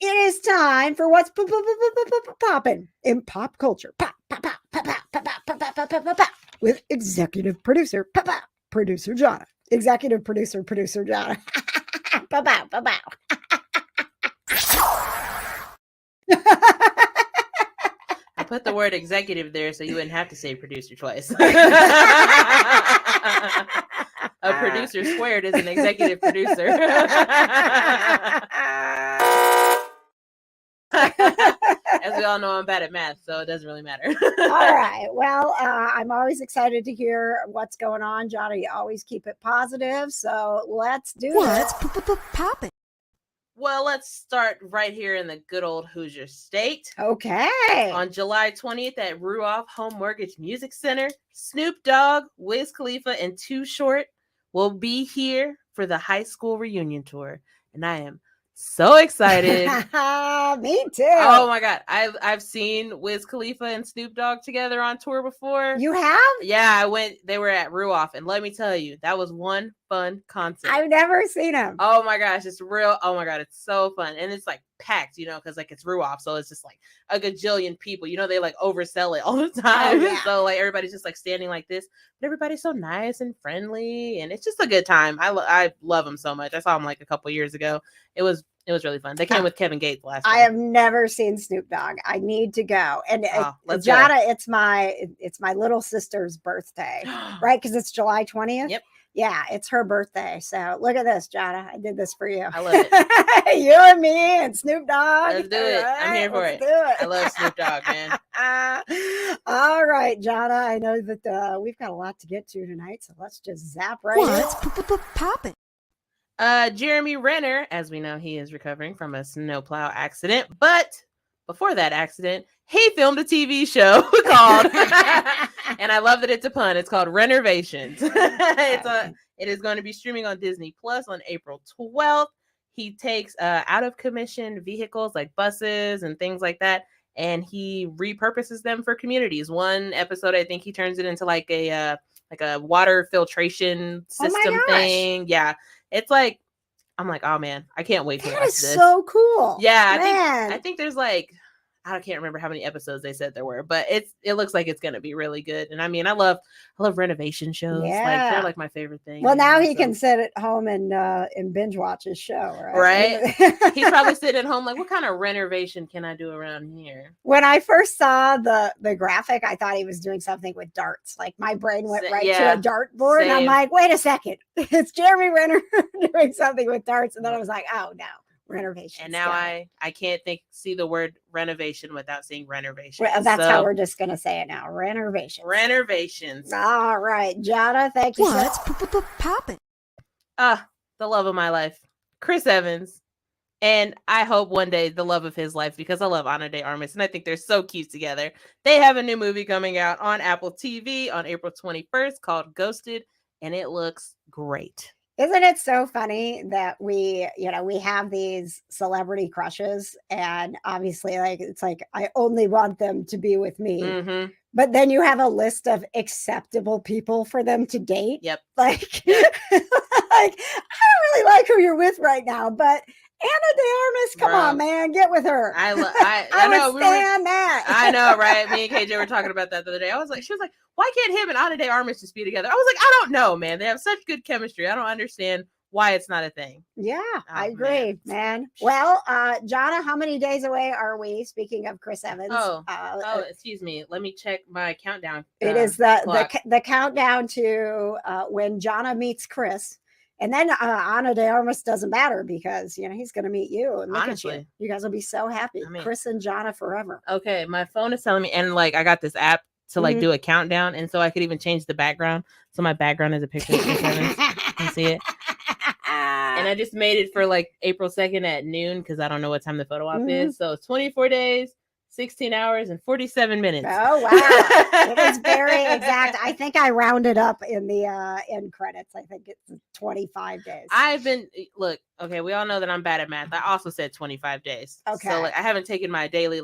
It is time for what's poppin' in pop culture. Pop, pop, pop, pop, pop, pop, pop, pop, pop, pop, pop, pop, with executive producer, producer Jonna. Executive producer, Jonna. Pop, pop, pop, I put the word executive there so you wouldn't have to say producer twice. A producer squared is an executive producer. As we all know, I'm bad at math, so it doesn't really matter. All right. Well, I'm always excited to hear what's going on, Jonna. You always keep it positive, so let's do What's poppin'? Well, let's start right here in the good old Hoosier State. Okay. On July 20th at Ruoff Home Mortgage Music Center, Snoop Dogg, Wiz Khalifa, and Too Short will be here for the high school reunion tour. And I am so excited. Me too. Oh my God. I've seen Wiz Khalifa and Snoop Dogg together on tour before. You have? Yeah, I went. They were at Ruoff, and let me tell you, that was one fun concert. I've never seen him. Oh my gosh, it's real. Oh my God, it's so fun. And it's like packed, because like it's Ruoff, so it's just like a gajillion people. They like oversell it all the time. Oh, yeah. So like everybody's just like standing like this, but everybody's so nice and friendly, and it's just a good time. I love them so much. I saw them like a couple years ago. It was really fun. They came with Kevin Gates last time. I have never seen Snoop Dogg. I need to go. And let's Jonna, go. it's my little sister's birthday, right? Because it's July 20th. Yep. Yeah, it's her birthday. So look at this, Jonna. I did this for you. I love it. You and me and Snoop Dogg. Let's do it. Right, I'm here for it. I love Snoop Dogg, man. All right, Jonna. I know that we've got a lot to get to tonight, so let's just zap right in. What's poppin'? Jeremy Renner, as we know, he is recovering from a snowplow accident. But before that accident, he filmed a TV show called, and I love that it's a pun. It's called Renovations. It is going to be streaming on Disney Plus on April 12th. He takes out of commission vehicles like buses and things like that, and he repurposes them for communities. One episode, I think he turns it into like a water filtration system thing. Yeah. It's like, I'm like, oh man, I can't wait to watch this. That is so cool. Yeah, I think there's like, I can't remember how many episodes they said there were, but it looks like it's gonna be really good. And I mean, I love renovation shows. Yeah. Like they're like my favorite thing. Well, now he can sit at home and binge watch his show, right? Right. He's probably sitting at home like, what kind of renovation can I do around here? When I first saw the graphic, I thought he was doing something with darts. Like my brain went right to a dartboard. And I'm like, wait a second, it's Jeremy Renner doing something with darts. And then I was like, oh no. Renovation. And now I can't see the word renovation without saying renovation. Well, that's how we're just going to say it now. Renovations. All right. Jonna, thank you. What's poppin'? The love of my life. Chris Evans. And I hope one day the love of his life, because I love Ana de Armas and I think they're so cute together. They have a new movie coming out on Apple TV on April 21st called Ghosted, and it looks great. Isn't it so funny that we have these celebrity crushes, and obviously it's like, I only want them to be with me. Mm-hmm. But then you have a list of acceptable people for them to date. Yep. Like, I don't really like who you're with right now, but Ana de Armas, come on, man, get with her. I know. That. I know, right? Me and KJ were talking about that the other day. She was like, why can't him and Ana de Armas just be together? I was like, I don't know, man. They have such good chemistry. I don't understand why it's not a thing. Yeah, I agree, man. Well, Jonna, how many days away are we? Speaking of Chris Evans. Excuse me. Let me check my countdown. It is the countdown to when Jonna meets Chris. And then Ana de Armas doesn't matter because, he's going to meet you. And honestly, you guys will be so happy. Chris and Jonna forever. Okay. My phone is telling me. And I got this app to do a countdown. And so I could even change the background. So my background is a picture of Chris Evans. You can see it. And I just made it for April 2nd at noon because I don't know what time the photo op is. So it's 24 days. 16 hours and 47 minutes. Oh, wow. It is very exact. I think I rounded up in the end credits. I think it's 25 days. Okay, we all know that I'm bad at math. I also said 25 days. Okay. So I haven't taken my daily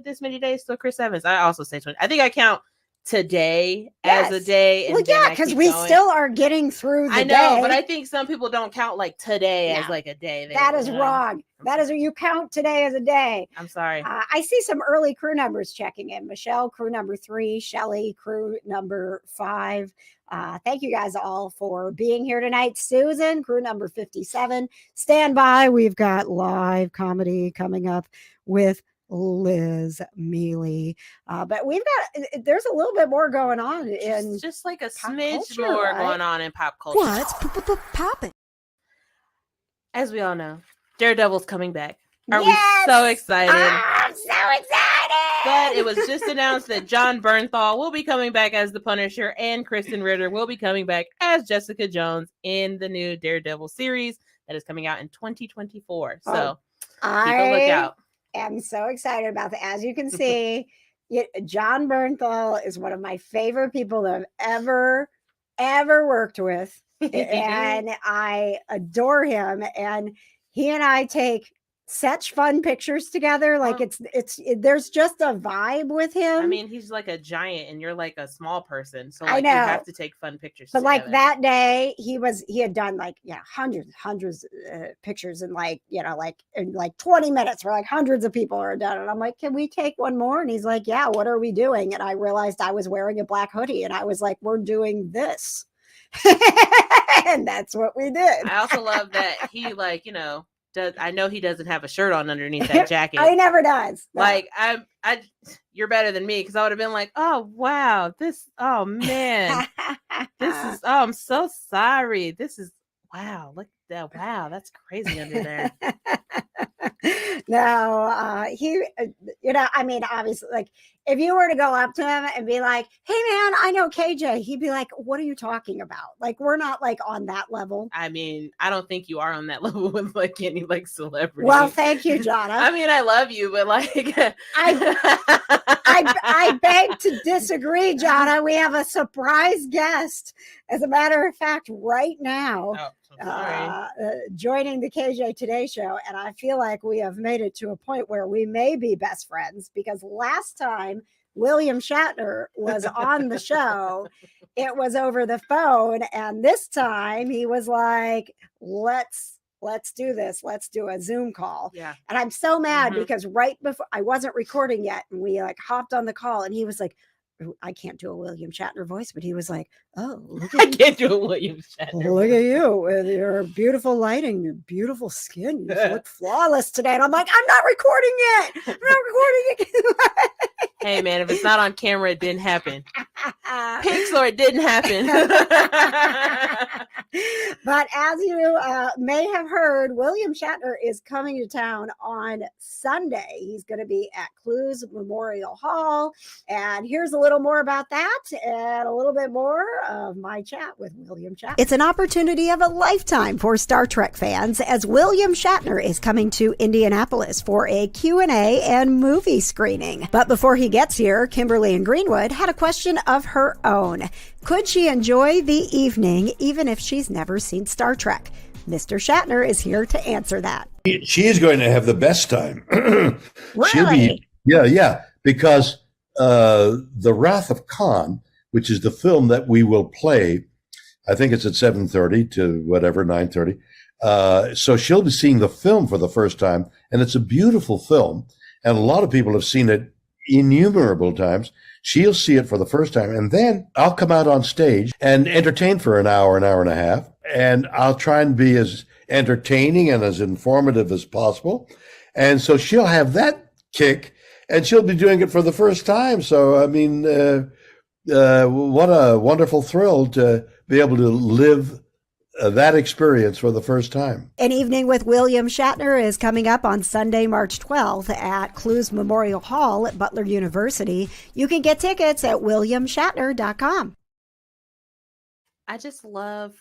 this many days till Chris Evans. I also say 20. I think I count today as a Yes. day. And Well, then yeah, I because keep we going. still are getting through the I know, day. but I think some people don't count like today as No, like a day. that is wrong. That is, you count today as a day. I'm sorry. I see some early crew numbers checking in. Michelle, crew number 3. Shelly, crew number 5. Thank you guys all for being here tonight. Susan, crew number 57. Stand by. We've got live comedy coming up with Liz Mealy. But we've got, there's a little bit more going on in Just like a pop smidge culture, more right? going on in pop culture. What's poppin'? As we all know, Daredevil's coming back. Are Yes! we so excited? I'm so excited. But it was just announced that John Bernthal will be coming back as the Punisher, and Kristen Ritter will be coming back as Jessica Jones in the new Daredevil series that is coming out in 2024. So keep a lookout. I'm so excited about that. As you can see, John Bernthal is one of my favorite people that I've ever worked with. And I adore him. And he and I take such fun pictures together. Like there's just a vibe with him. I mean, he's like a giant and you're like a small person. So I like know. you have to take fun pictures But together. like that day, he had done like, hundreds pictures in like, in like 20 minutes where like hundreds of people are done. And I'm like, can we take one more? And he's like, yeah, what are we doing? And I realized I was wearing a black hoodie and I was like, we're doing this. And that's what we did. I also love that he I know he doesn't have a shirt on underneath that jacket. He never does. No. Like you're better than me because I would have been like, oh wow, oh man, I'm so sorry. Wow, look at that. Wow, that's crazy under there. No, he, I mean, obviously, like if you were to go up to him and be like, hey man, I know KJ, he'd be like, what are you talking about? Like, we're not like on that level. I mean, I don't think you are on that level with like any like celebrity. Well, thank you, Jonna. I mean, I love you, but like I beg to disagree, Jonna. We have a surprise guest, as a matter of fact, right now. Joining the KJ Today Show, and I feel like we have made it to a point where we may be best friends, because last time William Shatner was on the show, it was over the phone, and this time he was like, let's do this, let's do a Zoom call. Yeah. And I'm so mad because right before, I wasn't recording yet, and we like hopped on the call, and he was like, I can't do a William Shatner voice, but he was like, oh, look at I can't do a William Shatner. Look at you with your beautiful lighting, your beautiful skin. You look flawless today. And I'm like, I'm not recording yet. I'm not recording it. Hey, man, if it's not on camera, it didn't happen. Pics or it didn't happen. But as you may have heard, William Shatner is coming to town on Sunday. He's going to be at Clues Memorial Hall. And here's a little more about that and a little bit more of my chat with William Shatner. It's an opportunity of a lifetime for Star Trek fans, as William Shatner is coming to Indianapolis for a Q&A and movie screening. But before he gets here, Kimberly in Greenwood had a question of her own. Could she enjoy the evening even if she's never seen Star Trek? Mr. Shatner is here to answer that. She is going to have the best time. Really? Yeah, because The Wrath of Khan, which is the film that we will play, I think it's at 7:30 to whatever, 9:30. So she'll be seeing the film for the first time, and it's a beautiful film, and a lot of people have seen it innumerable times. She'll see it for the first time, and then I'll come out on stage and entertain for an hour and a half, and I'll try and be as entertaining and as informative as possible. And so she'll have that kick, and she'll be doing it for the first time. So, I mean, what a wonderful thrill to be able to live that experience for the first time. An Evening with William Shatner is coming up on Sunday, March 12th at Clues Memorial Hall at Butler University. You can get tickets at williamshatner.com. I just love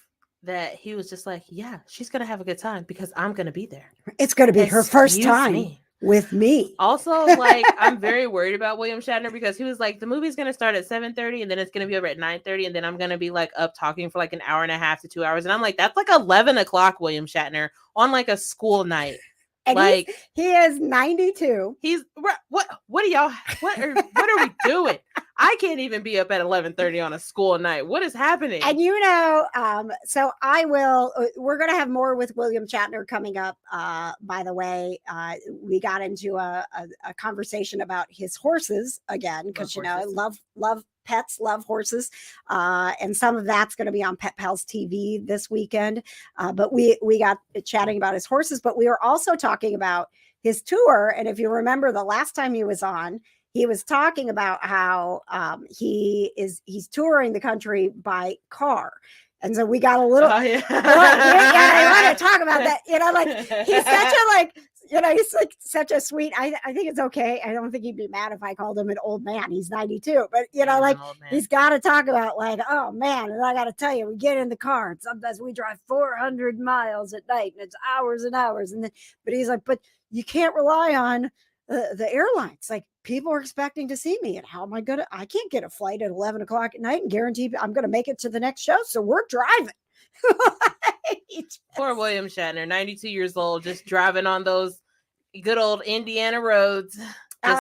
that he was just like, yeah, she's going to have a good time because I'm going to be there. It's going to be her first time with me. Also, like, I'm very worried about William Shatner because he was like, the movie's going to start at 7:30 and then it's going to be over at 9:30 and then I'm going to be like up talking for like an hour and a half to 2 hours. And I'm like, that's like 11 o'clock William Shatner on like a school night. And like he is 92. What are y'all, what are we doing? I can't even be up at 11:30 on a school night. What is happening? And so we're going to have more with William Shatner coming up. By the way, we got into a conversation about his horses again, because, I love pets, love horses. And some of that's going to be on Pet Pals TV this weekend. But we got chatting about his horses, but we were also talking about his tour. And if you remember the last time he was on, he was talking about how he's touring the country by car. And so we got a little, I want to talk about that. He's such a sweet, I think it's okay. I don't think he'd be mad if I called him an old man. He's 92, but he's got to talk about oh man. And I got to tell you, we get in the car and sometimes we drive 400 miles at night and it's hours and hours. But he's like, but you can't rely on the airlines. Like, people are expecting to see me, and how am I I can't get a flight at 11 o'clock at night and guarantee I'm going to make it to the next show. So we're driving. Poor William Shatner, 92 years old, just driving on those good old Indiana roads.